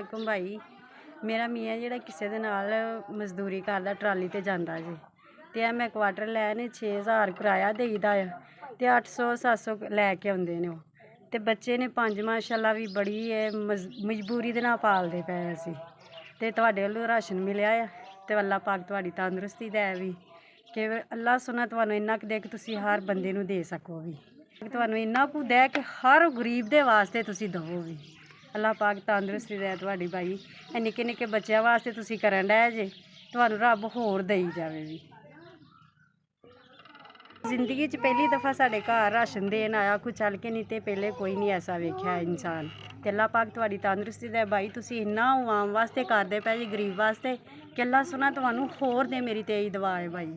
ਵਾਲੇਕੁਮ ਭਾਈ। ਮੇਰਾ ਮੀਆਂ ਜਿਹੜਾ ਕਿਸੇ ਦੇ ਨਾਲ ਮਜ਼ਦੂਰੀ ਕਰਦਾ ਟਰਾਲੀ ਤੇ ਜਾਂਦਾ ਜੀ, ਤੇ ਇਹ ਮੈਂ ਕੁਆਟਰ ਲੈਣ 6000 ਕਿਰਾਇਆ ਦੇਈਦਾ ਆ ਤੇ 800 700 ਲੈ ਕੇ ਆਉਂਦੇ ਨੇ ਉਹ। ਤੇ ਬੱਚੇ ਨੇ 5 ਮਾਸ਼ਾਅੱਲਾ ਵੀ ਬੜੀ ਮਜਬੂਰੀ ਦੇ ਨਾਲ ਪਾਲਦੇ ਪਏ ਅਸੀਂ। ਤੇ ਤੁਹਾਡੇ ਵੱਲੋਂ ਰਾਸ਼ਨ ਮਿਲਿਆ ਆ ਤੇ ਅੱਲਾ ਪਾਕ ਤੁਹਾਡੀ ਤੰਦਰੁਸਤੀ ਦੇ ਵੀ ਕਿ ਅੱਲਾ ਸੁਣਾ ਤੁਹਾਨੂੰ ਇੰਨਾ ਕੁ ਦੇ ਕਿ ਤੁਸੀਂ ਹਰ ਬੰਦੇ ਨੂੰ ਦੇ ਸਕੋ ਵੀ, ਤੁਹਾਨੂੰ ਇੰਨਾ ਕੁ ਦੇ ਕਿ ਹਰ ਗਰੀਬ ਦੇ ਵਾਸਤੇ ਤੁਸੀਂ ਦਵੋ ਵੀ। ਅੱਲਾ ਪਾਕ ਤੰਦਰੁਸਤੀ ਦੇ ਤੁਹਾਡੀ ਭਾਈ। ਇਹ ਨਿੱਕੇ ਨਿੱਕੇ ਬੱਚਿਆਂ ਵਾਸਤੇ ਤੁਸੀਂ ਕਰਨ ਡਏ ਜੇ, ਤੁਹਾਨੂੰ ਰੱਬ ਹੋਰ ਦੇਈ ਜਾਵੇ ਵੀ। ਜ਼ਿੰਦਗੀ 'ਚ ਪਹਿਲੀ ਦਫਾ ਸਾਡੇ ਘਰ ਰਾਸ਼ਨ ਦੇਣ ਆਇਆ ਕੋਈ ਚੱਲ ਕੇ, ਨਹੀਂ ਤੇ ਪਹਿਲੇ ਕੋਈ ਨਹੀਂ ਐਸਾ ਵੇਖਿਆ ਇਨਸਾਨ। ਤੇ ਅੱਲਾ ਪਾਕ ਤੁਹਾਡੀ ਤੰਦਰੁਸਤੀ ਦੇ ਭਾਈ। ਤੁਸੀਂ ਇੰਨਾ ਆਵਾਮ ਵਾਸਤੇ ਕਰਦੇ ਪਏ ਜੀ, ਗਰੀਬ ਵਾਸਤੇ, ਕਿ ਅੱਲਾ ਸੁਣਾ ਤੁਹਾਨੂੰ ਹੋਰ ਦੇ। ਮੇਰੀ ਤੇ ਇਹੀ ਦੁਆ ਹੈ ਭਾਈ।